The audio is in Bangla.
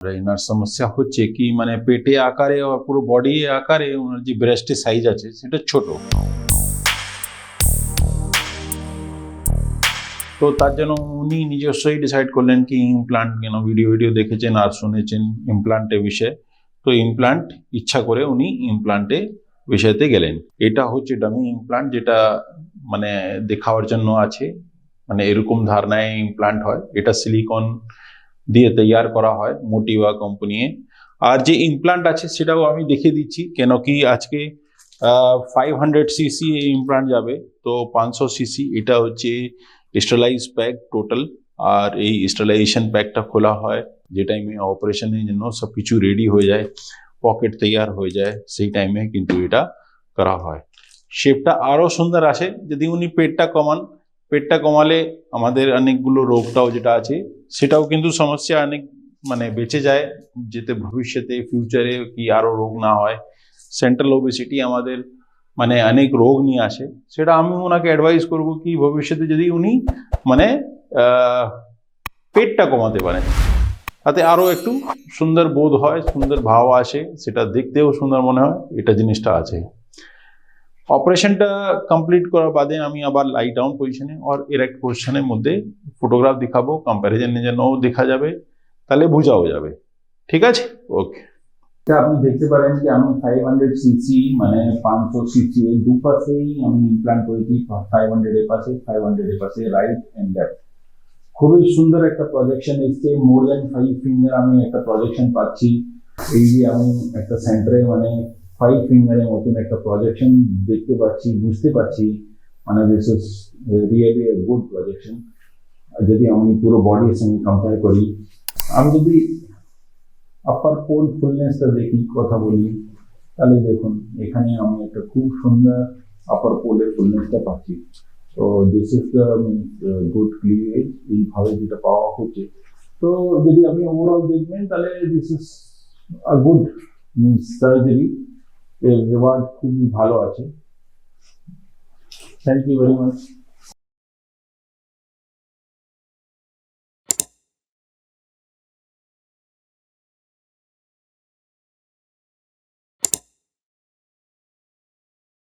এনার সমস্যা হচ্ছে কি মানে পেটে আকারে আর পুরো বডি আকারে ওনার যে ব্রেস্টের সাইজ আছে সেটা ছোট। তো তার জন্য উনি নিজস্বই ডিসাইড করলেন কি ইমপ্লান্ট, কেন ভিডিও দেখেছেন আর শুনেছেন ইমপ্লান্টের বিষয়ে, তো ইমপ্লান্ট ইচ্ছা করে উনি ইমপ্লান্টে বিষয়তে গেলেন। এটা হচ্ছে ডামি ইমপ্লান্ট, যেটা মানে দেখাওয়ার জন্য আছে, মানে এরকম ধারণায় ইমপ্লান্ট হয়। এটা সিলিকন দিয়ে তৈয়ার করা হয় মোটিভা কোম্পানি। আর যে ইমপ্লান্ট আছে সেটাও আমি দেখিয়ে দিচ্ছি, কেন কি আজকে 500 সিসি ইমপ্লান্ট যাবে, তো 500 সিসি এটা হচ্ছে স্টেলাইজ প্যাক টোটাল। আর এই স্টেলাইজেশন প্যাকটা খোলা হয় যে টাইমে অপারেশনের জন্য সব কিছু রেডি হয়ে যায়, পকেট তৈয়ার হয়ে যায়, সেই টাইমে কিন্তু এটা করা হয়। শেপটা আরও সুন্দর আসে যদি উনি পেটটা কমান। পেটটা কমালে আমাদের অনেকগুলো রোগটাও যেটা আছে সেটাও কিন্তু সমস্যা অনেক মানে বেঁচে যায়, যেতে ভবিষ্যতে ফিউচারে কি আরও রোগ না হয়। সেন্ট্রাল ওবেসিটি আমাদের মানে অনেক রোগ নিয়ে আসে, সেটা আমি ওনাকে অ্যাডভাইস করব কি ভবিষ্যতে যদি উনি মানে পেটটা কমাতে পারেন, তাতে আরও একটু সুন্দর বোধ হয়, সুন্দর ভাব আসে, সেটা দেখতেও সুন্দর মনে হয়, এটা জিনিসটা আছে। অপারেশনটা কমপ্লিট করার বাদে আমি আবার লাই ডাউন পজিশনে আর এরেক্ট পজিশনের মধ্যে ফটোগ্রাফ দেখাবো, কম্প্যারিজনের জন্যও দেখা যাবে, তাহলে বোঝাও যাবে। ঠিক আছে, ওকে। আপনি দেখতে পারেন কি আমি 500 সিসি মানে 500 সিসি এই দুপাশেই আমি ইমপ্লান্ট করেছি, 500 এর পাশে 500 এর পাশে, রাইট এন্ড লেফট। খুবই সুন্দর একটা প্রজেকশন এসছে, মোর দ্যান 5 ফিঙ্গার আমি একটা প্রজেকশন পাচ্ছি। এই যে আমি একটা সেন্টারে মানে 5 ফিঙ্গারের মতন একটা প্রজেকশন দেখতে পাচ্ছি, বুঝতে পারছি, মানে this is really a good projection. যদি আমি পুরো বডির সঙ্গে কম্পেয়ার করি, আমি যদি আপার পোল ফুলনেসটা দেখি, কথা বলি, তাহলে দেখুন এখানে আমি একটা খুব সুন্দর আপার পোলের ফুলনেসটা পাচ্ছি। তো this is the good cleavage, এইভাবে যেটা পাওয়া হচ্ছে। তো যদি আপনি ওভারঅল দেখবেন তাহলে this is a good surgery, এর রিওয়ার্ড খুবই ভালো আছে। Thank you very much.